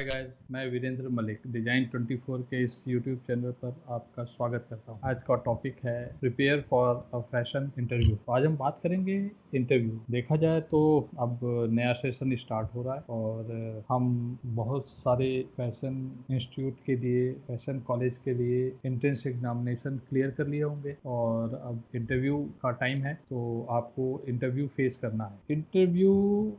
Guys, मैं Virendra Malik design 24 के इस यूट्यूब चैनल पर आपका स्वागत करता हूं। आज का टॉपिक है prepare for a fashion interview. आज हम बात करेंगे इंटरव्यू। देखा जाए तो अब नया सेशन स्टार्ट हो रहा है और हम बहुत सारे फैशन इंस्टीट्यूट के लिए, फैशन कॉलेज के लिए एंट्रेंस एग्जामिनेशन क्लियर कर लिए होंगे और अब इंटरव्यू का टाइम है, तो आपको इंटरव्यू फेस करना है। इंटरव्यू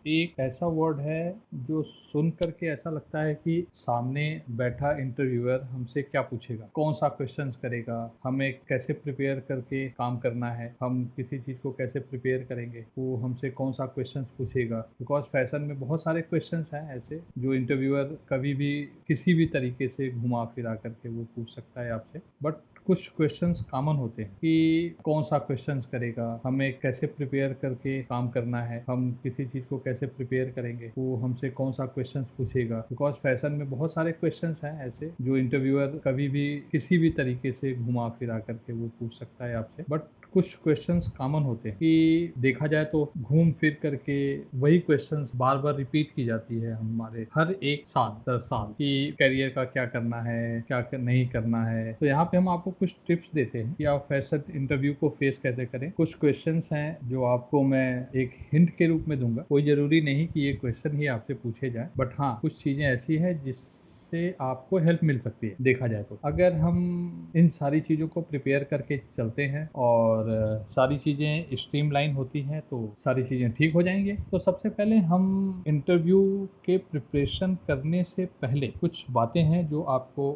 एक ऐसा वर्ड है जो सुन करके ऐसा लगता है कि सामने बैठा इंटरव्यूअर हमसे क्या पूछेगा, कौन सा क्वेश्चंस करेगा, हमें कैसे प्रिपेयर करके काम करना है, हम किसी चीज़ को कैसे प्रिपेयर करेंगे, वो हमसे कौन सा क्वेश्चंस पूछेगा। बिकॉज फैशन में बहुत सारे क्वेश्चंस हैं ऐसे जो इंटरव्यूअर कभी भी किसी भी तरीके से घुमा फिरा करके वो पूछ सकता है आपसे। बट कुछ क्वेश्चंस कॉमन होते हैं कि कौन सा क्वेश्चंस करेगा, हमें कैसे प्रिपेयर करके काम करना है, हम किसी चीज़ को कैसे प्रिपेयर करेंगे, वो हमसे कौन सा क्वेश्चंस पूछेगा। बिकॉज फैशन में बहुत सारे क्वेश्चंस हैं ऐसे जो इंटरव्यूअर कभी भी किसी भी तरीके से घुमा फिरा करके वो पूछ सकता है आपसे। बट कुछ क्वेश्चंस कॉमन होते हैं कि देखा जाए तो घूम फिर करके वही क्वेश्चंस बार बार रिपीट की जाती है हमारे हर एक साल दर साल कि करियर का क्या करना है, क्या नहीं करना है। तो यहाँ पे हम आपको कुछ टिप्स देते हैं कि आप फैशन इंटरव्यू को फेस कैसे करें। कुछ क्वेश्चंस हैं जो आपको मैं एक हिंट के रूप में दूंगा। कोई जरूरी नहीं कि ये क्वेश्चन ही आपसे पूछे जाए, बट हाँ कुछ चीजें ऐसी है जिससे आपको हेल्प मिल सकती है। देखा जाए तो अगर हम इन सारी चीज़ों को प्रिपेयर करके चलते हैं और सारी चीज़ें स्ट्रीमलाइन होती हैं तो सारी चीज़ें ठीक हो जाएंगे। तो सबसे पहले हम इंटरव्यू के प्रिपरेशन करने से पहले कुछ बातें हैं जो आपको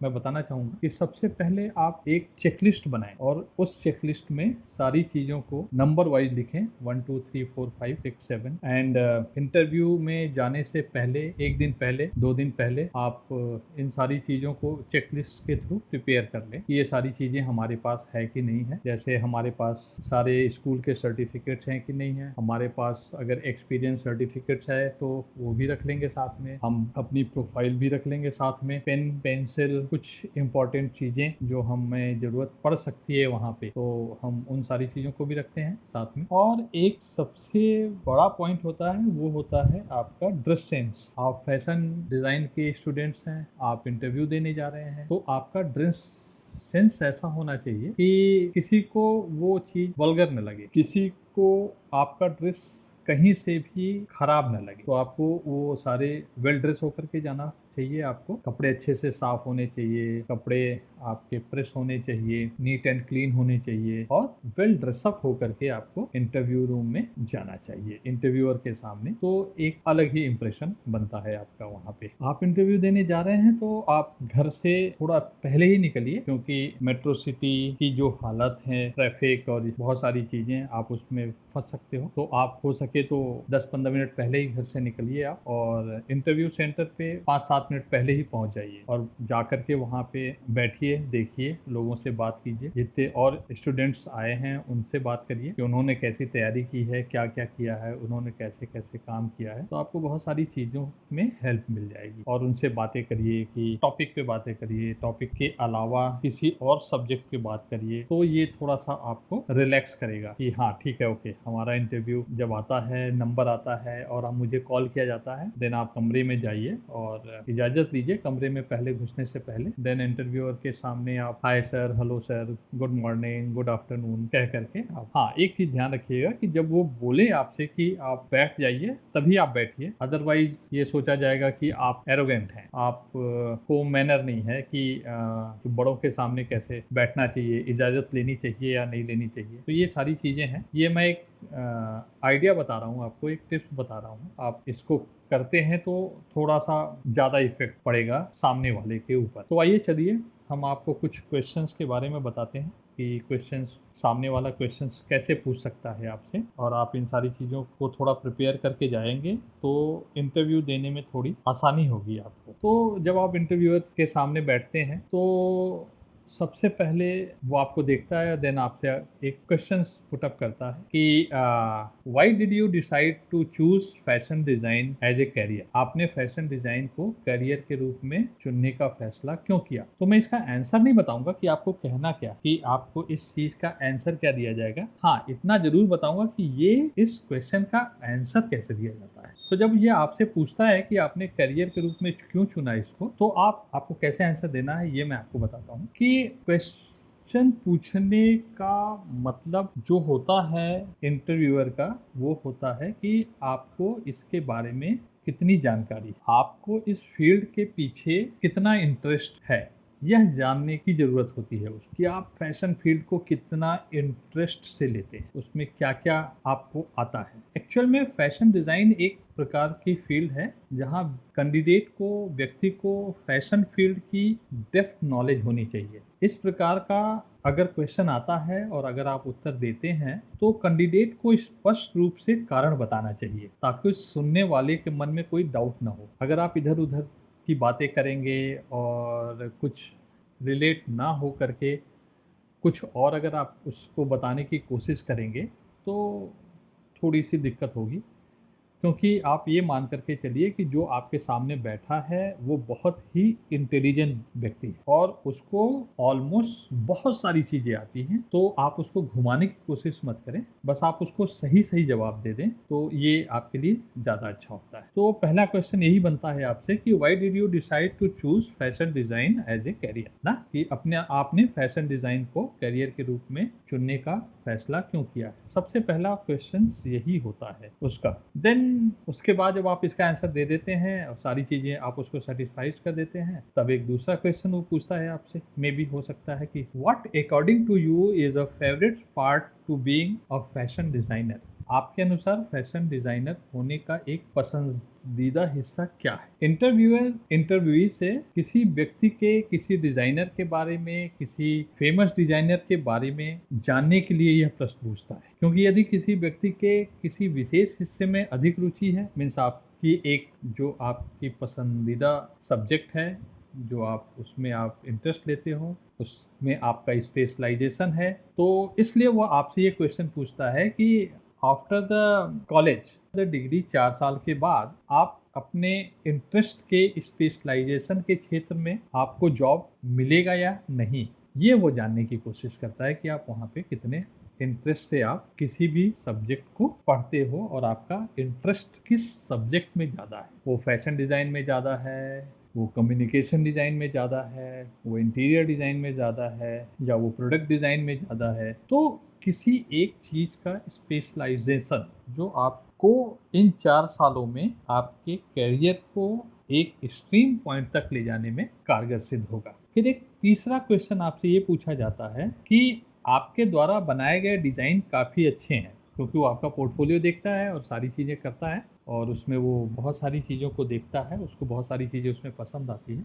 मैं बताना चाहूँगा कि सबसे पहले आप एक चेकलिस्ट बनाएं और उस चेकलिस्ट में सारी चीज़ों को नंबर वाइज लिखें 1 2 3 4 5 6 7 एंड इंटरव्यू में जाने से पहले, एक दिन पहले, 2 दिन पहले आप इन सारी चीज़ों को चेकलिस्ट के थ्रू प्रिपेयर कर लें कि ये सारी चीज़ें हमारे पास है कि नहीं है। जैसे हमारे पास सारे स्कूल के सर्टिफिकेट्स हैं कि नहीं है, हमारे पास अगर एक्सपीरियंस सर्टिफिकेट्स है तो वो भी रख लेंगे साथ में, हम अपनी प्रोफाइल भी रख लेंगे साथ में, पेन पेंसिल, कुछ इंपॉर्टेंट चीज़ें जो हमें ज़रूरत पड़ सकती है वहाँ पे, तो हम उन सारी चीज़ों को भी रखते हैं साथ में। और एक सबसे बड़ा पॉइंट होता है वो होता है आपका ड्रेस सेंस। आप फैशन डिज़ाइन के स्टूडेंट्स हैं, आप इंटरव्यू देने जा रहे हैं, तो आपका ड्रेस सेंस ऐसा होना चाहिए कि किसी को वो चीज़ वल्गर न लगे, किसी को आपका ड्रेस कहीं से भी खराब न लगे। तो आपको वो सारे वेल ड्रेस होकर के जाना चाहिए। आपको कपड़े अच्छे से साफ होने चाहिए, कपड़े आपके प्रेस होने चाहिए, नीट एंड क्लीन होने चाहिए और वेल ड्रेसअप होकर के आपको इंटरव्यू रूम में जाना चाहिए इंटरव्यूअर के सामने। तो एक अलग ही इंप्रेशन बनता है आपका वहाँ पे। आप इंटरव्यू देने जा रहे हैं तो आप घर से थोड़ा पहले ही निकलिए, क्योंकि मेट्रो सिटी की जो हालत है, ट्रैफिक और बहुत सारी चीजें, आप उसमें फंस सकते हो। तो आप हो सके तो 10-15 मिनट पहले ही घर से निकलिए आप और इंटरव्यू सेंटर पे 5-7 मिनट पहले ही पहुंच जाइए और जाकर के वहाँ पे बैठिए, देखिए, लोगों से बात कीजिए, जितने और स्टूडेंट्स आए हैं उनसे बात करिए कि उन्होंने कैसी तैयारी की है, क्या क्या किया है, उन्होंने कैसे कैसे काम किया है। तो आपको बहुत सारी चीज़ों में हेल्प मिल जाएगी और उनसे बातें करिए कि टॉपिक पे बातें करिए, टॉपिक के अलावा किसी और सब्जेक्ट पे बात करिए। तो ये थोड़ा सा आपको रिलैक्स करेगा कि हाँ ठीक है, ओके, हमारा इंटरव्यू जब आता है, नंबर आता है और अब मुझे कॉल किया जाता है, देन आप कमरे में जाइए और इजाज़त लीजिए कमरे में पहले घुसने से पहले। देन इंटरव्यूअर के सामने आप hi sir, hello sir, good morning, good afternoon कह करके आप, हाँ एक चीज़ ध्यान रखिएगा कि जब वो बोले आपसे कि आप बैठ जाइए तभी आप बैठिए, अदरवाइज ये सोचा जाएगा कि आप एरोगेंट हैं, आप को मैनर नहीं है कि बड़ों के सामने कैसे बैठना चाहिए, इजाज़त लेनी चाहिए या नहीं लेनी चाहिए। तो ये सारी चीज़ें हैं। ये मैं एक आइडिया बता रहा हूँ आपको, एक टिप्स बता रहा हूँ। आप इसको करते हैं तो थोड़ा सा ज़्यादा इफेक्ट पड़ेगा सामने वाले के ऊपर। तो आइए चलिए हम आपको कुछ क्वेश्चंस के बारे में बताते हैं कि क्वेश्चंस, सामने वाला क्वेश्चंस कैसे पूछ सकता है आपसे, और आप इन सारी चीज़ों को थोड़ा प्रिपेयर करके जाएंगे तो इंटरव्यू देने में थोड़ी आसानी होगी आपको। तो जब आप इंटरव्यूअर के सामने बैठते हैं तो सबसे पहले वो आपको देखता है, देन आपसे एक क्वेश्चन पुट अप करता है कि why did you decide to choose fashion design as a career. आपने फैशन डिजाइन को करियर के रूप में चुनने का फैसला क्यों किया। तो मैं इसका आंसर नहीं बताऊंगा कि आपको कहना क्या, कि आपको इस चीज का आंसर क्या दिया जाएगा। हाँ इतना जरूर बताऊंगा कि ये इस क्वेश्चन का आंसर कैसे दिया जाता है। तो जब ये आपसे पूछता है कि आपने करियर के रूप में क्यों चुना इसको, तो आपको कैसे आंसर देना है ये मैं आपको बताता हूँ कि क्वेश्चन पूछने का मतलब जो होता है इंटरव्यूअर का, वो होता है कि आपको इसके बारे में कितनी जानकारी, आपको इस फील्ड के पीछे कितना इंटरेस्ट है, यह जानने की ज़रूरत होती है उसकी। आप फैशन फील्ड को कितना इंटरेस्ट से लेते हैं, उसमें क्या क्या आपको आता है। एक्चुअल में फैशन डिज़ाइन एक प्रकार की फील्ड है जहां कैंडिडेट को, व्यक्ति को फैशन फील्ड की डेप्थ नॉलेज होनी चाहिए। इस प्रकार का अगर क्वेश्चन आता है और अगर आप उत्तर देते हैं तो कैंडिडेट को स्पष्ट रूप से कारण बताना चाहिए ताकि उस सुनने वाले के मन में कोई डाउट ना हो। अगर आप इधर उधर की बातें करेंगे और कुछ रिलेट ना हो करके कुछ और अगर आप उसको बताने की कोशिश करेंगे तो थोड़ी सी दिक्कत होगी, क्योंकि आप ये मान करके चलिए कि जो आपके सामने बैठा है वो बहुत ही इंटेलिजेंट व्यक्ति है और उसको ऑलमोस्ट बहुत सारी चीज़ें आती हैं, तो आप उसको घुमाने की कोशिश मत करें, बस आप उसको सही सही जवाब दे दें तो ये आपके लिए ज़्यादा अच्छा होता है। तो पहला क्वेश्चन यही बनता है आपसे कि why did you decide to choose fashion design as a career, ना कि आपने फैशन डिज़ाइन को करियर के रूप में चुनने का फैसला क्यों किया है। सबसे पहला क्वेश्चन यही होता है उसका। देन उसके बाद जब आप इसका आंसर दे देते हैं और सारी चीज़ें आप उसको सेटिस्फाइड कर देते हैं, तब एक दूसरा क्वेश्चन वो पूछता है आपसे, मे भी हो सकता है कि what according to you is a favourite part to being a fashion designer. आपके अनुसार फैशन डिज़ाइनर होने का एक पसंदीदा हिस्सा क्या है। इंटरव्यूअर इंटरव्यूई से किसी व्यक्ति के, किसी डिज़ाइनर के बारे में, किसी फेमस डिज़ाइनर के बारे में जानने के लिए यह प्रश्न पूछता है, क्योंकि यदि किसी व्यक्ति के किसी विशेष हिस्से में अधिक रुचि है, मीन्स आपकी एक जो आपकी पसंदीदा सब्जेक्ट है, जो आप उसमें आप इंटरेस्ट लेते हो, उसमें आपका स्पेशलाइजेशन है, तो इसलिए वो आपसे ये क्वेश्चन पूछता है कि after the college, the degree 4 साल के बाद आप अपने इंटरेस्ट के स्पेशलाइजेशन के क्षेत्र में आपको जॉब मिलेगा या नहीं, ये वो जानने की कोशिश करता है कि आप वहाँ पे कितने इंटरेस्ट से आप किसी भी सब्जेक्ट को पढ़ते हो और आपका इंटरेस्ट किस सब्जेक्ट में ज़्यादा है। वो फैशन डिज़ाइन में ज़्यादा है, वो कम्युनिकेशन डिज़ाइन में ज़्यादा है, वो इंटीरियर डिज़ाइन में ज़्यादा है, या वो प्रोडक्ट डिज़ाइन में ज़्यादा है। तो किसी एक चीज़ का स्पेशलाइजेशन जो आपको इन 4 सालों में आपके करियर को एक एक्सट्रीम पॉइंट तक ले जाने में कारगर सिद्ध होगा। फिर एक तीसरा क्वेश्चन आपसे ये पूछा जाता है कि आपके द्वारा बनाए गए डिज़ाइन काफ़ी अच्छे हैं, क्योंकि वो आपका पोर्टफोलियो देखता है और सारी चीज़ें करता है और उसमें वो बहुत सारी चीज़ों को देखता है, उसको बहुत सारी चीज़ें उसमें पसंद आती है,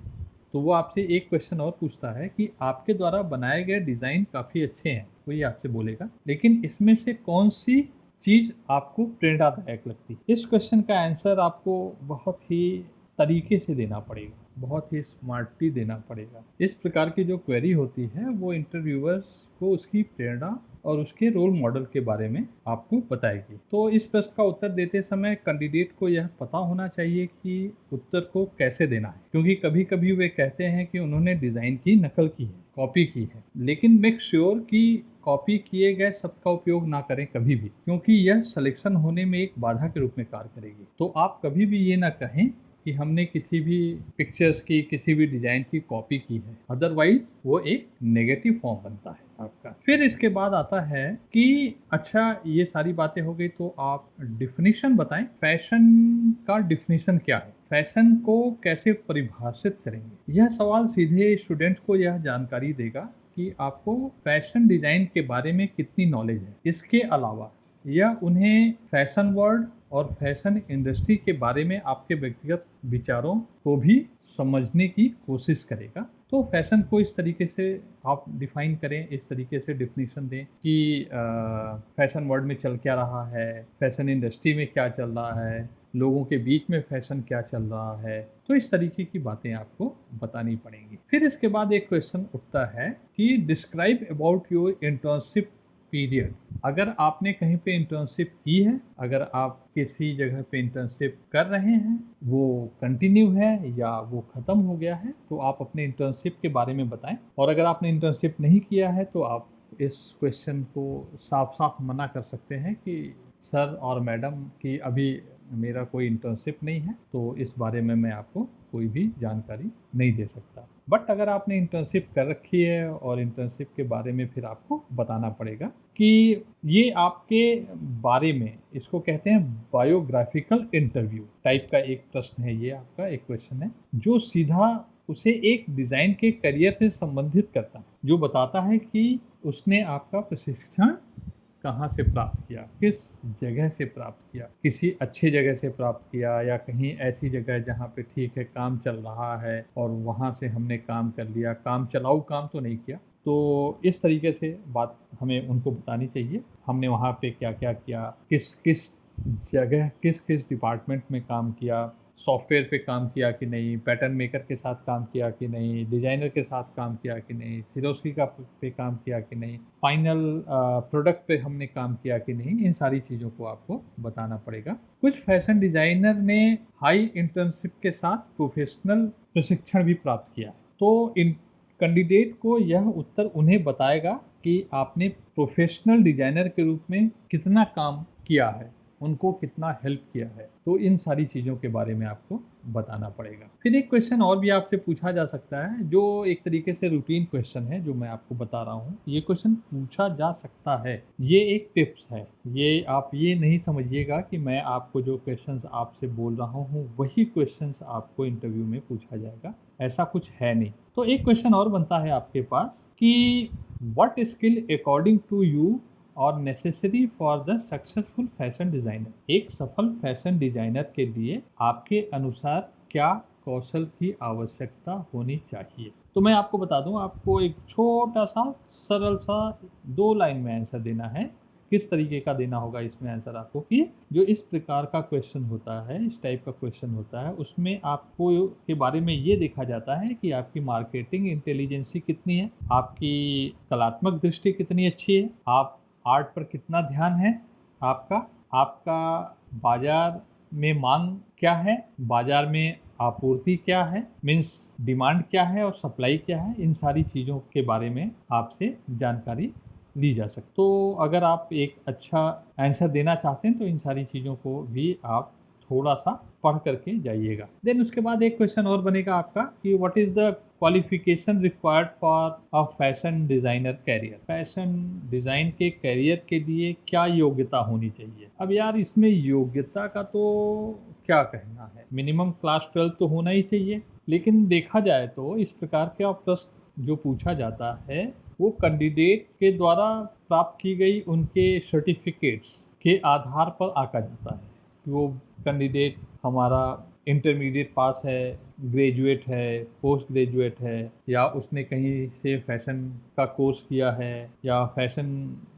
तो वो आपसे एक क्वेश्चन और पूछता है कि आपके द्वारा बनाए गए डिज़ाइन काफ़ी अच्छे हैं, वो ये आपसे बोलेगा, लेकिन इसमें से कौन सी चीज़ आपको प्रेरणादायक लगती है। इस क्वेश्चन का आंसर आपको बहुत ही तरीके से देना पड़ेगा, बहुत ही स्मार्टली देना पड़ेगा। इस प्रकार की जो क्वेरी होती है वो इंटरव्यूअर्स को उसकी प्रेरणा और उसके रोल मॉडल के बारे में आपको बताएगी। तो इस प्रश्न का उत्तर देते समय कैंडिडेट को यह पता होना चाहिए कि उत्तर को कैसे देना है, क्योंकि कभी कभी वे कहते हैं कि उन्होंने डिज़ाइन की नकल की है, कॉपी की है, लेकिन मेक श्योर कि कॉपी किए गए शब्द का उपयोग ना करें कभी भी, क्योंकि यह सिलेक्शन होने में एक बाधा के रूप में कार्य करेगी। तो आप कभी भी ये ना कहें कि हमने किसी भी पिक्चर्स की, किसी भी डिजाइन की कॉपी की है, अदरवाइज वो एक नेगेटिव फॉर्म बनता है आपका। फिर इसके बाद आता है कि अच्छा ये सारी बातें हो गई, तो आप डिफिनीशन बताएं, फैशन का डिफिनीशन क्या है, फैशन को कैसे परिभाषित करेंगे। यह सवाल सीधे स्टूडेंट को यह जानकारी देगा कि आपको फैशन डिजाइन के बारे में कितनी नॉलेज है। इसके अलावा यह उन्हें फैशन वर्ल्ड और फैशन इंडस्ट्री के बारे में आपके व्यक्तिगत विचारों को भी समझने की कोशिश करेगा। तो फैशन को इस तरीके से आप डिफाइन करें, इस तरीके से डिफिनीशन दें कि फैशन वर्ल्ड में चल क्या रहा है, फैशन इंडस्ट्री में क्या चल रहा है, लोगों के बीच में फैशन क्या चल रहा है। तो इस तरीके की बातें आपको बतानी पड़ेंगी। फिर इसके बाद एक क्वेश्चन उठता है कि describe about your internship period. अगर आपने कहीं पे इंटर्नशिप की है, अगर आप किसी जगह पे इंटर्नशिप कर रहे हैं, वो कंटिन्यू है या वो ख़त्म हो गया है, तो आप अपने इंटर्नशिप के बारे में बताएं। और अगर आपने इंटर्नशिप नहीं किया है तो आप इस क्वेश्चन को साफ साफ मना कर सकते हैं कि सर और मैडम की अभी मेरा कोई इंटर्नशिप नहीं है, तो इस बारे में मैं आपको कोई भी जानकारी नहीं दे सकता। बट अगर आपने इंटर्नशिप कर रखी है और इंटर्नशिप के बारे में फिर आपको बताना पड़ेगा कि ये आपके बारे में, इसको कहते हैं बायोग्राफिकल इंटरव्यू टाइप का एक प्रश्न है, ये आपका एक क्वेश्चन है जो सीधा उसे एक डिज़ाइन के करियर से संबंधित करता है, जो बताता है कि उसने आपका प्रशिक्षण कहाँ से प्राप्त किया, किस जगह से प्राप्त किया, किसी अच्छे जगह से प्राप्त किया या कहीं ऐसी जगह जहाँ पे ठीक है काम चल रहा है और वहाँ से हमने काम कर लिया, काम चलाऊ काम तो नहीं किया। तो इस तरीके से बात हमें उनको बतानी चाहिए, हमने वहाँ पे क्या क्या किया, किस किस जगह किस किस डिपार्टमेंट में काम किया, सॉफ्टवेयर पे काम किया कि नहीं, पैटर्न मेकर के साथ काम किया कि नहीं, डिज़ाइनर के साथ काम किया कि नहीं, सिरोस्की का पे काम किया कि नहीं, फाइनल प्रोडक्ट पे हमने काम किया कि नहीं, इन सारी चीज़ों को आपको बताना पड़ेगा। कुछ फैशन डिज़ाइनर ने हाई इंटर्नशिप के साथ प्रोफेशनल प्रशिक्षण भी प्राप्त किया, तो इन कैंडिडेट को यह उत्तर उन्हें बताएगा कि आपने प्रोफेशनल डिज़ाइनर के रूप में कितना काम किया है, उनको कितना हेल्प किया है, तो इन सारी चीज़ों के बारे में आपको बताना पड़ेगा। फिर एक क्वेश्चन और भी आपसे पूछा जा सकता है जो एक तरीके से रूटीन क्वेश्चन है, जो मैं आपको बता रहा हूँ। ये क्वेश्चन पूछा जा सकता है, ये एक टिप्स है, ये आप ये नहीं समझिएगा कि मैं आपको जो क्वेश्चंस आपसे बोल रहा हूँ वही क्वेश्चंस आपको इंटरव्यू में पूछा जाएगा, ऐसा कुछ है नहीं। तो एक क्वेश्चन और बनता है आपके पास कि what skill according to you are necessary for the successful fashion designer. एक सफल फैशन डिज़ाइनर के लिए आपके अनुसार क्या कौशल की आवश्यकता होनी चाहिए। तो मैं आपको बता दूं, आपको एक छोटा सा सरल सा 2 लाइन में आंसर देना है। किस तरीके का देना होगा इसमें आंसर आपको कि जो इस प्रकार का क्वेश्चन होता है, इस टाइप का क्वेश्चन होता है, उसमें आपको के बारे में ये देखा जाता है कि आपकी मार्केटिंग इंटेलिजेंसी कितनी है, आपकी कलात्मक दृष्टि कितनी अच्छी है, आप आर्ट पर कितना ध्यान है आपका, आपका बाजार में मांग क्या है, बाजार में आपूर्ति क्या है, मीन्स डिमांड क्या है और सप्लाई क्या है, इन सारी चीज़ों के बारे में आपसे जानकारी ली जा सकती। तो अगर आप एक अच्छा आंसर देना चाहते हैं तो इन सारी चीज़ों को भी आप थोड़ा सा पढ़ करके जाइएगा। देन उसके बाद एक क्वेश्चन और बनेगा आपका कि what is the qualification required for a fashion designer career. Fashion design के कैरियर के लिए क्या योग्यता होनी चाहिए। अब यार इसमें योग्यता का तो क्या कहना है, मिनिमम क्लास 12 तो होना ही चाहिए, लेकिन देखा जाए तो इस प्रकार का प्रश्न जो पूछा जाता है वो कैंडिडेट के द्वारा प्राप्त की गई उनके सर्टिफिकेट्स के आधार पर आका जाता है कि वो कैंडिडेट हमारा इंटरमीडिएट पास है, ग्रेजुएट है, पोस्ट ग्रेजुएट है, या उसने कहीं से फैशन का कोर्स किया है, या फैशन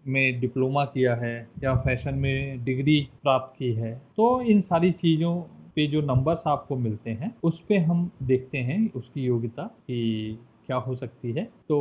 में डिप्लोमा किया है, या फैशन में डिग्री प्राप्त की है। तो इन सारी चीज़ों पे जो नंबर्स आपको मिलते हैं उस पे हम देखते हैं उसकी योग्यता कि क्या हो सकती है। तो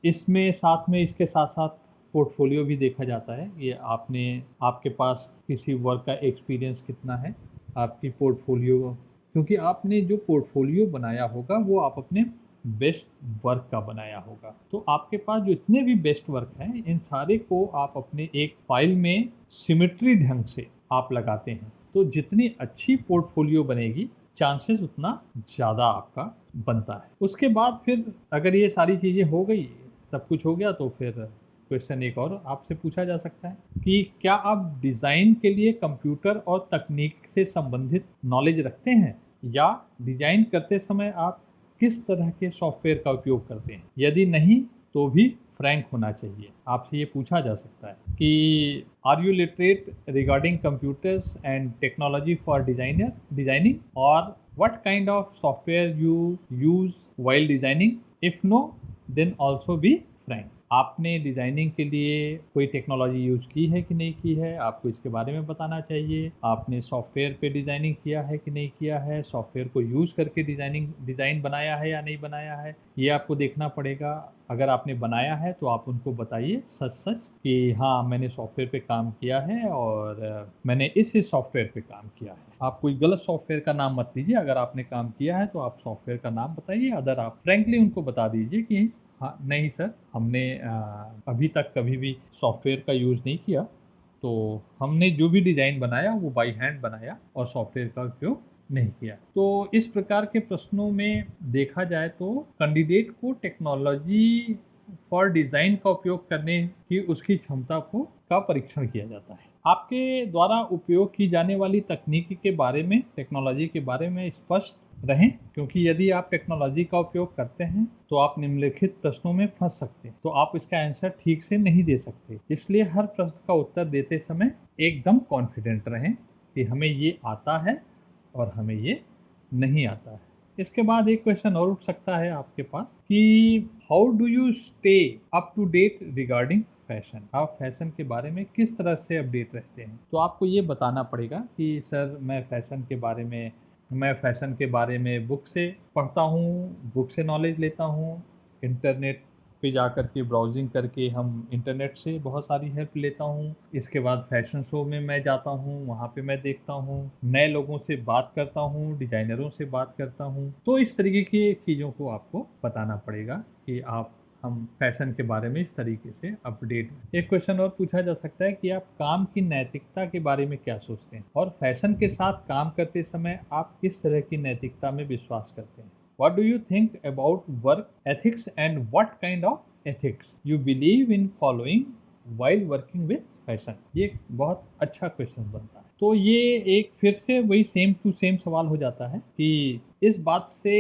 इसमें साथ में इसके साथ साथ पोर्टफोलियो भी देखा जाता है, ये आपके पास किसी वर्क का एक्सपीरियंस कितना है, आपकी पोर्टफोलियो, क्योंकि आपने जो पोर्टफोलियो बनाया होगा वो आप अपने बेस्ट वर्क का बनाया होगा। तो आपके पास जो इतने भी बेस्ट वर्क हैं इन सारे को आप अपने एक फाइल में सिमेट्री ढंग से आप लगाते हैं, तो जितनी अच्छी पोर्टफोलियो बनेगी चांसेस उतना ज़्यादा आपका बनता है। उसके बाद फिर अगर ये सारी चीज़ें हो गई, सब कुछ हो गया, तो फिर क्वेश्चन एक और आपसे पूछा जा सकता है कि क्या आप डिज़ाइन के लिए कंप्यूटर और तकनीक से संबंधित नॉलेज रखते हैं, या डिज़ाइन करते समय आप किस तरह के सॉफ्टवेयर का उपयोग करते हैं। यदि नहीं तो भी फ्रैंक होना चाहिए, आपसे ये पूछा जा सकता है कि are you literate regarding computers and technology for designing, और what kind of software you use while designing, if no then also be frank. आपने डिज़ाइनिंग के लिए कोई टेक्नोलॉजी यूज़ की है कि नहीं की है, आपको इसके बारे में बताना चाहिए। आपने सॉफ्टवेयर पे डिज़ाइनिंग किया है कि नहीं किया है, सॉफ्टवेयर को यूज़ करके डिज़ाइन बनाया है या नहीं बनाया है, ये आपको देखना पड़ेगा। अगर आपने बनाया है तो आप उनको बताइए सच सच कि हाँ मैंने सॉफ्टवेयर पे काम किया है और मैंने इस सॉफ्टवेयर पे काम किया है। आप कोई गलत सॉफ्टवेयर का नाम मत दीजिए, अगर आपने काम किया है तो आप सॉफ्टवेयर का नाम बताइए। अदर आप फ्रेंकली उनको बता दीजिए कि हाँ नहीं सर, हमने अभी तक कभी भी सॉफ्टवेयर का यूज़ नहीं किया, तो हमने जो भी डिज़ाइन बनाया वो बाई हैंड बनाया और सॉफ्टवेयर का उपयोग नहीं किया। तो इस प्रकार के प्रश्नों में देखा जाए तो कैंडिडेट को टेक्नोलॉजी फॉर डिज़ाइन का उपयोग करने की उसकी क्षमता का परीक्षण किया जाता है। आपके द्वारा उपयोग की जाने वाली तकनीकी के बारे में, टेक्नोलॉजी के बारे में स्पष्ट रहें, क्योंकि यदि आप टेक्नोलॉजी का उपयोग करते हैं तो आप निम्नलिखित प्रश्नों में फंस सकते हैं, तो आप इसका आंसर ठीक से नहीं दे सकते। इसलिए हर प्रश्न का उत्तर देते समय एकदम कॉन्फिडेंट रहें कि हमें ये आता है और हमें ये नहीं आता है। इसके बाद एक क्वेश्चन और उठ सकता है आपके पास कि how do you stay up to date regarding fashion. आप फैशन के बारे में किस तरह से अपडेट रहते हैं। तो आपको ये बताना पड़ेगा कि सर मैं फैशन के बारे में बुक से पढ़ता हूँ, बुक से नॉलेज लेता हूँ, इंटरनेट पे जा कर के ब्राउजिंग करके हम इंटरनेट से बहुत सारी हेल्प लेता हूँ। इसके बाद फैशन शो में मैं जाता हूँ, वहाँ पे मैं देखता हूँ, नए लोगों से बात करता हूँ, डिजाइनरों से बात करता हूँ। तो इस तरीके की चीज़ों को आपको बताना पड़ेगा कि हम फैशन के बारे में इस तरीके से अपडेट। एक क्वेश्चन और पूछा जा सकता है कि आप काम की नैतिकता के बारे में क्या सोचते हैं और फैशन के साथ काम करते समय आप किस तरह की नैतिकता में विश्वास करते हैं। What do you think about work ethics and what kind of ethics you believe in following while working with fashion? ये बहुत अच्छा क्वेश्चन बनता है। तो ये एक फिर से वही सेम टू सेम सवाल हो जाता है कि इस बात से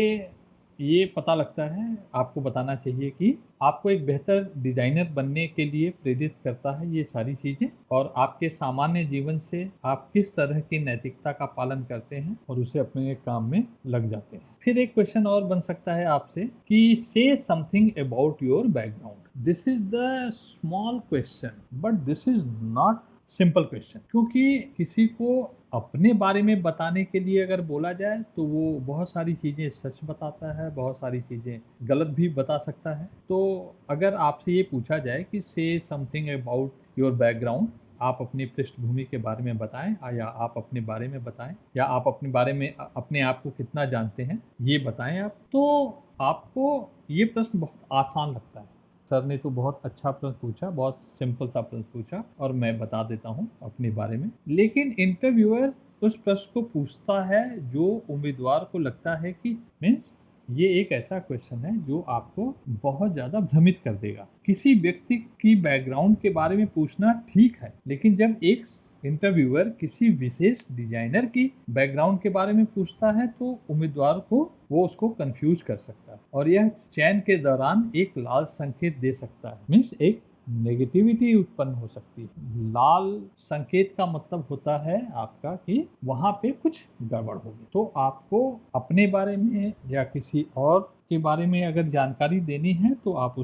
ये पता लगता है, आपको बताना चाहिए कि आपको एक बेहतर डिजाइनर बनने के लिए प्रेरित करता है ये सारी चीज़ें, और आपके सामान्य जीवन से आप किस तरह की नैतिकता का पालन करते हैं और उसे अपने काम में लग जाते हैं। फिर एक क्वेश्चन और बन सकता है आपसे कि से something about your background. This is the small question but this is not simple question, क्योंकि किसी को अपने बारे में बताने के लिए अगर बोला जाए तो वो बहुत सारी चीज़ें सच बताता है, बहुत सारी चीज़ें गलत भी बता सकता है। तो अगर आपसे ये पूछा जाए कि से समथिंग अबाउट योर बैकग्राउंड, आप अपनी पृष्ठभूमि के बारे में बताएं, या आप अपने बारे में बताएं, या आप अपने बारे में अपने आप को कितना जानते हैं ये बताएं आप, तो आपको ये प्रश्न बहुत आसान लगता है। सर ने तो बहुत अच्छा प्रश्न पूछा, बहुत सिंपल सा प्रश्न पूछा और मैं बता देता हूँ अपने बारे में। लेकिन इंटरव्यूअर उस प्रश्न को पूछता है जो उम्मीदवार को लगता है कि मीन्स ये एक ऐसा क्वेश्चन है जो आपको बहुत ज़्यादा भ्रमित कर देगा। किसी व्यक्ति की बैकग्राउंड के बारे में पूछना ठीक है, लेकिन जब एक इंटरव्यूअर किसी विशेष डिजाइनर की बैकग्राउंड के बारे में पूछता है तो उम्मीदवार को वो उसको कंफ्यूज कर सकता है, और यह चयन के दौरान एक लाल संकेत दे सकता है। मीन्स एक नेगेटिविटी उत्पन्न हो सकती है। लाल संकेत का मतलब होता है आपका कि वहाँ पे कुछ गड़बड़ होगी। तो आपको अपने बारे में या किसी और के बारे में अगर जानकारी देनी है तो आप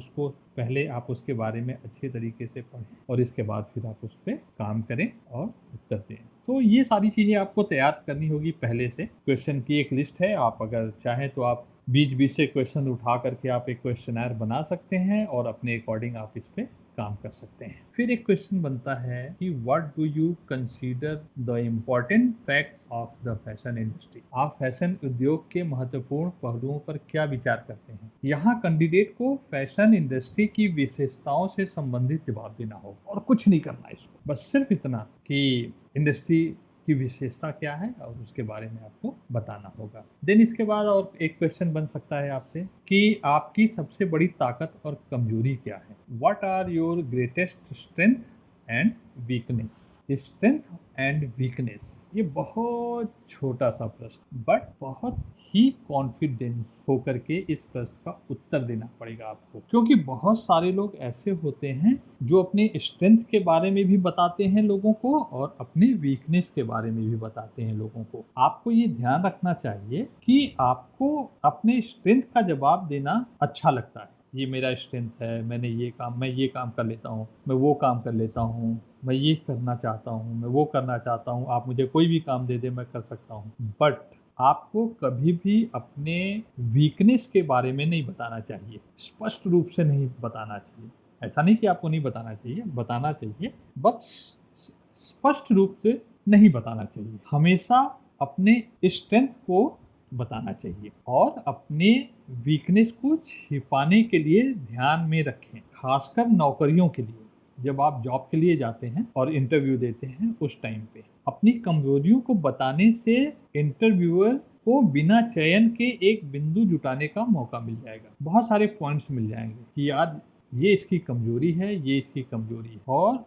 उसके बारे में अच्छे तरीके से पढ़ें और इसके बाद फिर आप उस पर काम करें और उत्तर दें। तो ये सारी चीज़ें आपको तैयार करनी होगी पहले से। क्वेश्चन की एक लिस्ट है, आप अगर चाहें तो आप बीच से क्वेश्चन उठा करके आप एक क्वेश्चनर बना सकते हैं और अपने अकॉर्डिंग आप इस पे काम कर सकते हैं। फिर एक क्वेश्चन बनता है कि what do you consider the important facts of the fashion industry. आप फैशन उद्योग के महत्वपूर्ण पहलुओं पर क्या विचार करते हैं। यहाँ कैंडिडेट को फैशन इंडस्ट्री की विशेषताओं से संबंधित जवाब देना होगा और कुछ नहीं करना है इसको, बस सिर्फ इतना कि इंडस्ट्री की विशेषता क्या है और उसके बारे में आपको बताना होगा। देन इसके बाद और एक क्वेश्चन बन सकता है आपसे कि आपकी सबसे बड़ी ताकत और कमजोरी क्या है। What are your greatest strength and weakness. Strength and weakness, ये बहुत छोटा सा प्रश्न बट बहुत ही कॉन्फिडेंस होकर के इस प्रश्न का उत्तर देना पड़ेगा आपको, क्योंकि बहुत सारे लोग ऐसे होते हैं जो अपने स्ट्रेंथ के बारे में भी बताते हैं लोगों को और अपने वीकनेस के बारे में भी बताते हैं लोगों को। आपको ये ध्यान रखना चाहिए कि आपको अपने स्ट्रेंथ का जवाब देना अच्छा लगता है। ये मेरा स्ट्रेंथ है, मैं ये काम कर लेता हूँ, मैं वो काम कर लेता हूँ, मैं ये करना चाहता हूँ, मैं वो करना चाहता हूँ, आप मुझे कोई भी काम दे दे मैं कर सकता हूँ। बट आपको कभी भी अपने वीकनेस के बारे में नहीं बताना चाहिए, स्पष्ट रूप से नहीं बताना चाहिए। ऐसा नहीं कि आपको नहीं बताना चाहिए बट स्पष्ट रूप से नहीं बताना चाहिए। हमेशा अपने स्ट्रेंथ को बताना चाहिए और अपने वीकनेस को छिपाने के लिए ध्यान में रखें, खासकर नौकरियों के लिए। जब आप जॉब के लिए जाते हैं और इंटरव्यू देते हैं उस टाइम पे अपनी कमजोरियों को बताने से इंटरव्यूअर को बिना चयन के एक बिंदु जुटाने का मौका मिल जाएगा। बहुत सारे पॉइंट्स मिल जाएंगे कि यार ये इसकी कमजोरी है, ये इसकी कमजोरी है, और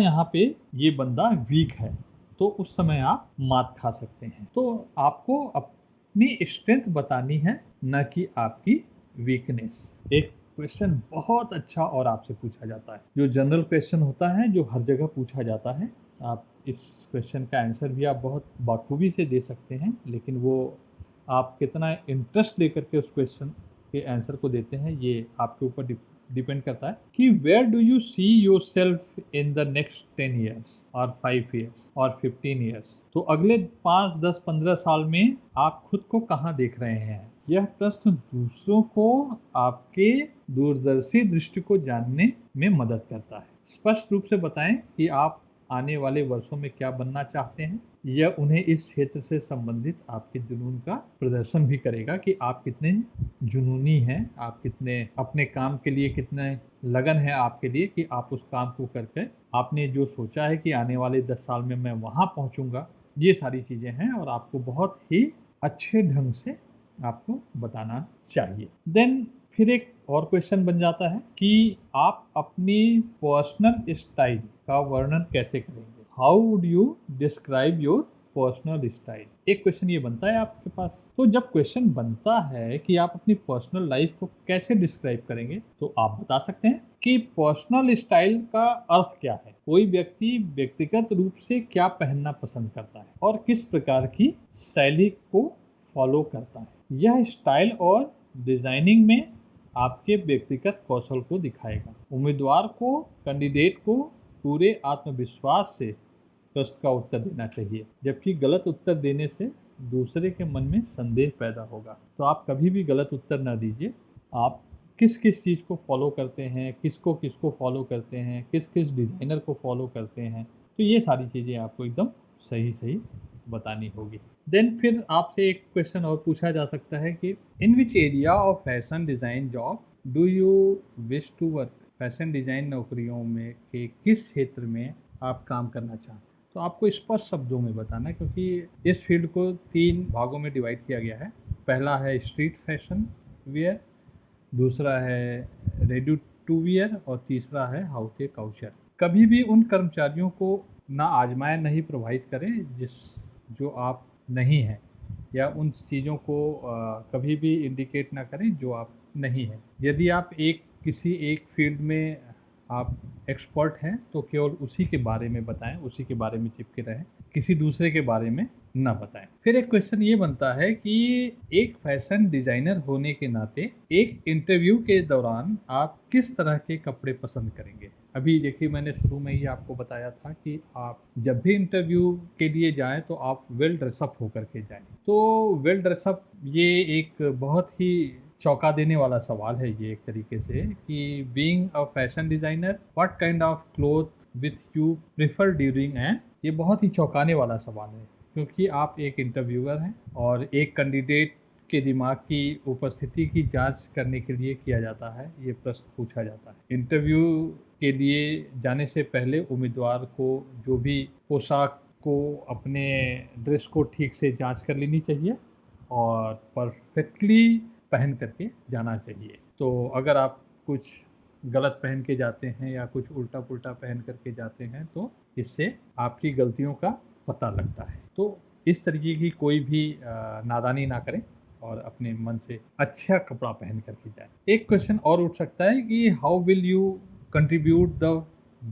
यहाँ पे ये बंदा वीक है, तो उस समय आप मात खा सकते हैं। तो आपको अपनी स्ट्रेंथ बतानी है, न कि आपकी वीकनेस। एक क्वेश्चन बहुत अच्छा और आपसे पूछा जाता है, जो जनरल क्वेश्चन होता है, जो हर जगह पूछा जाता है। आप इस क्वेश्चन का आंसर भी आप बहुत बखूबी से दे सकते हैं, लेकिन वो आप कितना इंटरेस्ट लेकर के उस क्वेश्चन के आंसर को देते हैं ये आपके ऊपर डिपेंड करता है कि where do you see yourself in the next 10 years और 5 ईयर्स और 15 ईयर्स। तो अगले 5, 10, 15 साल में आप खुद को कहाँ देख रहे हैं? यह प्रश्न दूसरों को आपके दूरदर्शी दृष्टि को जानने में मदद करता है। स्पष्ट रूप से बताएं कि आप आने वाले वर्षों में क्या बनना चाहते हैं। यह उन्हें इस क्षेत्र से संबंधित आपके जुनून का प्रदर्शन भी करेगा कि आप कितने जुनूनी हैं, आप कितने अपने काम के लिए कितने लगन है आपके लिए, कि आप उस काम को करके आपने जो सोचा है कि आने वाले 10 साल में मैं वहाँ पहुँचूँगा। ये सारी चीज़ें हैं और आपको बहुत ही अच्छे ढंग से आपको बताना चाहिए। देन फिर एक और क्वेश्चन बन जाता है कि आप अपनी पर्सनल स्टाइल का वर्णन कैसे करेंगे। How would you describe your personal style? एक क्वेश्चन ये बनता है आपके पास। तो जब क्वेश्चन बनता है कि आप अपनी पर्सनल लाइफ को कैसे डिस्क्राइब करेंगे, तो आप बता सकते हैं कि पर्सनल स्टाइल का अर्थ क्या है। कोई व्यक्ति व्यक्तिगत रूप से क्या पहनना पसंद करता है और किस प्रकार की शैली को फॉलो करता है। यह स्टाइल और डिजाइनिंग में आपके व्यक्तिगत कौशल को दिखाएगा। उम्मीदवार को, कैंडिडेट को पूरे आत्मविश्वास से प्रश्न का उत्तर देना चाहिए, जबकि गलत उत्तर देने से दूसरे के मन में संदेह पैदा होगा। तो आप कभी भी गलत उत्तर ना दीजिए। आप किस किस चीज़ को फॉलो करते हैं, किसको किसको फॉलो करते हैं, किस किस डिज़ाइनर को फॉलो करते हैं, तो ये सारी चीज़ें आपको एकदम सही सही बतानी होगी। देन फिर आपसे एक क्वेश्चन और पूछा जा सकता है कि in which area of fashion design job do you wish to work. Fashion design नौकरियों में के किस क्षेत्र में आप काम करना चाहते हैं। तो आपको स्पष्ट शब्दों में बताना है, क्योंकि इस फील्ड को 3 भागों में डिवाइड किया गया है। पहला है स्ट्रीट फैशन वियर, दूसरा है रेडी टू वियर और तीसरा है हाउस काउचर। कभी भी उन कर्मचारियों को ना आजमाएं, नहीं प्रभावित करें जो आप नहीं हैं, या उन चीज़ों को कभी भी इंडिकेट ना करें जो आप नहीं हैं। यदि आप किसी एक फील्ड में आप एक्सपर्ट हैं तो केवल उसी के बारे में बताएं, उसी के बारे में चिपके रहें, किसी दूसरे के बारे में ना बताएं। फिर एक क्वेश्चन ये बनता है कि एक फैशन डिजाइनर होने के नाते एक इंटरव्यू के दौरान आप किस तरह के कपड़े पसंद करेंगे। अभी देखिए, मैंने शुरू में ही आपको बताया था कि आप जब भी इंटरव्यू के लिए जाएं तो आप वेल ड्रेसअप होकर के जाएं। तो वेल ड्रेसअप ये एक बहुत ही चौंका देने वाला सवाल है ये एक तरीके से, कि being a fashion designer what kind of cloth with you prefer during and. ये बहुत ही चौंकाने वाला सवाल है, क्योंकि आप एक इंटरव्यूअर हैं और एक कैंडिडेट के दिमाग की उपस्थिति की जांच करने के लिए किया जाता है, ये प्रश्न पूछा जाता है। इंटरव्यू के लिए जाने से पहले उम्मीदवार को जो भी पोशाक को, अपने ड्रेस को ठीक से जांच कर लेनी चाहिए और परफेक्टली पहन करके जाना चाहिए। तो अगर आप कुछ गलत पहन के जाते हैं या कुछ उल्टा पुल्टा पहन करके जाते हैं तो इससे आपकी गलतियों का पता लगता है। तो इस तरीके की कोई भी नादानी ना करें और अपने मन से अच्छा कपड़ा पहन करके जाएं। एक क्वेश्चन और उठ सकता है कि how will you contribute the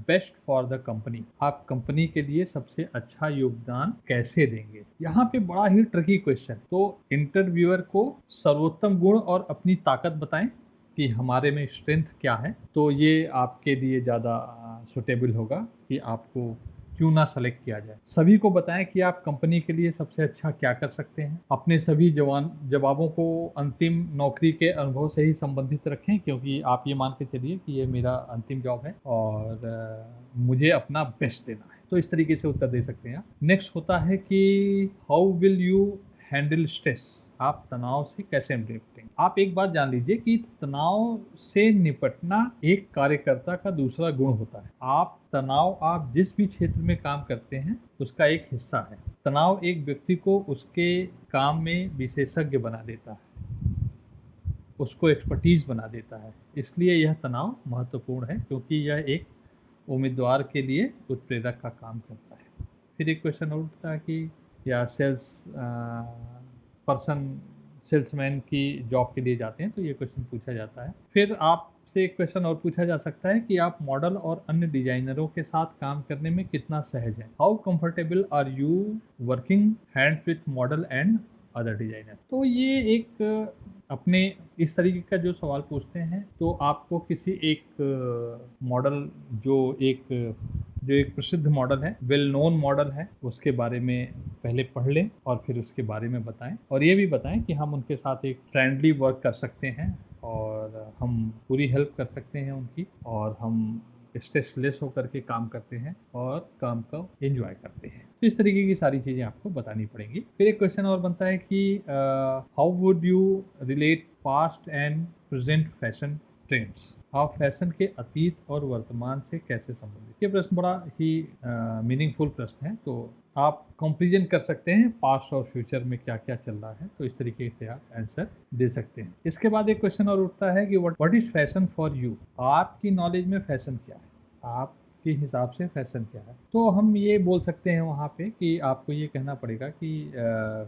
best for the company. आप कंपनी के लिए सबसे अच्छा योगदान कैसे देंगे। यहाँ पे बड़ा ही ट्रिकी क्वेश्चन। तो इंटरव्यूअर को सर्वोत्तम गुण और अपनी ताकत बताएं कि हमारे में स्ट्रेंथ क्या है, तो ये आपके लिए ज़्यादा सुटेबल होगा कि आपको क्यों ना सेलेक्ट किया जाए। सभी को बताएं कि आप कंपनी के लिए सबसे अच्छा क्या कर सकते हैं। अपने सभी जवाबों को अंतिम नौकरी के अनुभव से ही संबंधित रखें, क्योंकि आप ये मान के चलिए कि ये मेरा अंतिम जॉब है और मुझे अपना बेस्ट देना है। तो इस तरीके से उत्तर दे सकते हैं आप। नेक्स्ट होता है कि how will you handle stress, आप तनाव से कैसे निपटेंगे। आप एक बात जान लीजिए कि तनाव से निपटना एक कार्यकर्ता का दूसरा गुण होता है। आप जिस भी क्षेत्र में काम करते हैं उसका एक हिस्सा है। तनाव एक व्यक्ति को उसके काम में विशेषज्ञ बना देता है, उसको एक्सपर्टीज बना देता है। इसलिए यह तनाव महत्वपूर्ण है क्योंकि यह एक उम्मीदवार के लिए उत्प्रेरक का काम करता है। फिर एक क्वेश्चन और उठता है कि या सेल्समैन की जॉब के लिए जाते हैं तो ये क्वेश्चन पूछा जाता है। फिर आपसे एक क्वेश्चन और पूछा जा सकता है कि आप मॉडल और अन्य डिजाइनरों के साथ काम करने में कितना सहज हैं। How comfortable are you working hand with model and other designer. तो ये एक अपने इस तरीके का जो सवाल पूछते हैं तो आपको किसी एक मॉडल जो एक प्रसिद्ध मॉडल है, वेल नोन मॉडल है, उसके बारे में पहले पढ़ लें और फिर उसके बारे में बताएं और ये भी बताएं कि हम उनके साथ एक फ्रेंडली वर्क कर सकते हैं और हम पूरी हेल्प कर सकते हैं उनकी, और हम स्ट्रेसलेस होकर के काम करते हैं और काम को एंजॉय करते हैं। तो इस तरीके की सारी चीज़ें आपको बतानी पड़ेंगी। फिर एक क्वेश्चन और बनता है कि how would you relate past and present fashion trends. आप फैशन के अतीत और वर्तमान से कैसे संबंधित। ये प्रश्न बड़ा ही मीनिंगफुल प्रश्न है। तो आप कंपेरिजन कर सकते हैं पास्ट और फ्यूचर में क्या क्या चल रहा है, तो इस तरीके से आप आंसर दे सकते हैं। इसके बाद एक क्वेश्चन और उठता है कि what is fashion for you. आपकी नॉलेज में फैशन क्या है, आपके हिसाब से फैशन क्या है। तो हम ये बोल सकते हैं वहाँ पे कि आपको ये कहना पड़ेगा कि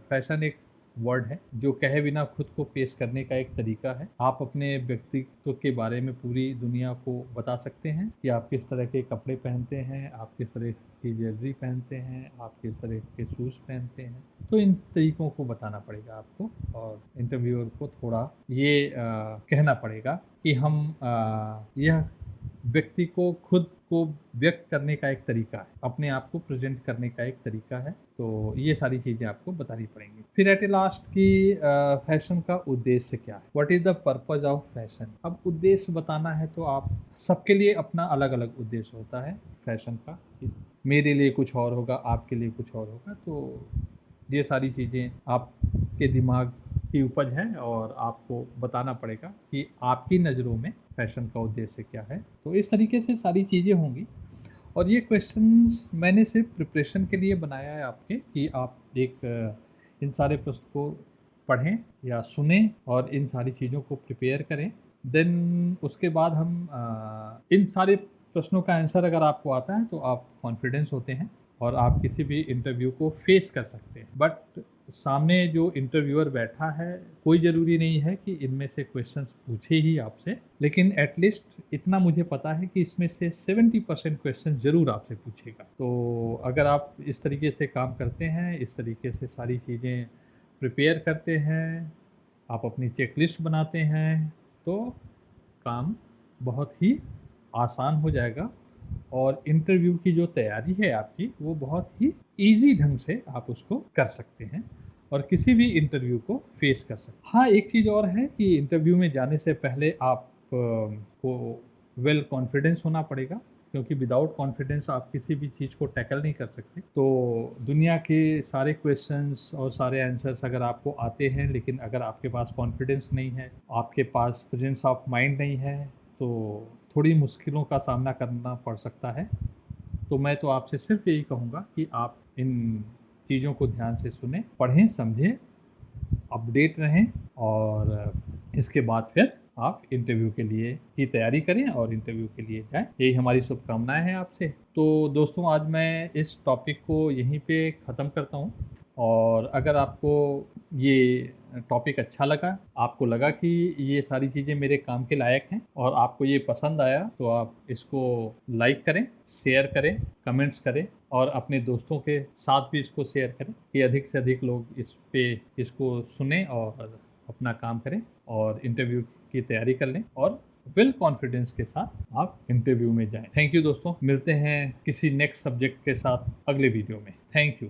फैशन एक वर्ड है जो कहे बिना खुद को पेश करने का एक तरीका है। आप अपने व्यक्तित्व के बारे में पूरी दुनिया को बता सकते हैं कि आप किस तरह के कपड़े पहनते हैं, आप किस तरह की ज्वेलरी पहनते हैं, आप किस तरह के शूज़ पहनते हैं। तो इन तरीकों को बताना पड़ेगा आपको और इंटरव्यूअर को थोड़ा ये कहना पड़ेगा कि हम यह व्यक्ति को खुद को व्यक्त करने का एक तरीका है, अपने आप को प्रेजेंट करने का एक तरीका है। तो ये सारी चीज़ें आपको बतानी पड़ेंगी। फिर एट लास्ट की फैशन का उद्देश्य क्या है। What is the purpose of fashion. अब उद्देश्य बताना है तो आप सबके लिए अपना अलग अलग उद्देश्य होता है फैशन का। मेरे लिए कुछ और होगा, आपके लिए कुछ और होगा। तो ये सारी चीज़ें आपके दिमाग की उपज है और आपको बताना पड़ेगा कि आपकी नज़रों में फैशन का उद्देश्य क्या है। तो इस तरीके से सारी चीज़ें होंगी और ये क्वेश्चंस मैंने सिर्फ प्रिपरेशन के लिए बनाया है आपके, कि आप एक इन सारे प्रश्न को पढ़ें या सुनें और इन सारी चीज़ों को प्रिपेयर करें। देन उसके बाद हम इन सारे प्रश्नों का आंसर अगर आपको आता है तो आप कॉन्फिडेंस होते हैं और आप किसी भी इंटरव्यू को फेस कर सकते हैं। बट सामने जो इंटरव्यूअर बैठा है कोई ज़रूरी नहीं है कि इनमें से क्वेश्चंस पूछे ही आपसे, लेकिन एटलीस्ट इतना मुझे पता है कि इसमें से 70% क्वेश्चन ज़रूर आपसे पूछेगा। तो अगर आप इस तरीके से काम करते हैं, इस तरीके से सारी चीज़ें प्रिपेयर करते हैं, आप अपनी चेकलिस्ट बनाते हैं, तो काम बहुत ही आसान हो जाएगा और इंटरव्यू की जो तैयारी है आपकी वो बहुत ही इजी ढंग से आप उसको कर सकते हैं और किसी भी इंटरव्यू को फेस कर सकते हैं। हाँ, एक चीज़ और है कि इंटरव्यू में जाने से पहले आप को वेल कॉन्फिडेंस होना पड़ेगा, क्योंकि विदाउट कॉन्फिडेंस आप किसी भी चीज़ को टैकल नहीं कर सकते। तो दुनिया के सारे क्वेश्चंस और सारे आंसर्स अगर आपको आते हैं, लेकिन अगर आपके पास कॉन्फिडेंस नहीं है, आपके पास प्रेजेंस ऑफ माइंड नहीं है, तो थोड़ी मुश्किलों का सामना करना पड़ सकता है। तो मैं तो आपसे सिर्फ यही कहूँगा कि आप इन चीज़ों को ध्यान से सुनें, पढ़ें, समझें, अपडेट रहें और इसके बाद फिर आप इंटरव्यू के लिए की तैयारी करें और इंटरव्यू के लिए जाएं। यही हमारी शुभकामनाएं हैं आपसे। तो दोस्तों, आज मैं इस टॉपिक को यहीं पे ख़त्म करता हूं और अगर आपको ये टॉपिक अच्छा लगा, आपको लगा कि ये सारी चीज़ें मेरे काम के लायक हैं और आपको ये पसंद आया, तो आप इसको लाइक करें, शेयर करें, कमेंट्स करें और अपने दोस्तों के साथ भी इसको शेयर करें कि अधिक से अधिक लोग इसको सुने और अपना काम करें और इंटरव्यू की तैयारी कर लें और वेल कॉन्फिडेंस के साथ आप इंटरव्यू में जाएं। थैंक यू दोस्तों, मिलते हैं किसी नेक्स्ट सब्जेक्ट के साथ अगले वीडियो में। Thank you.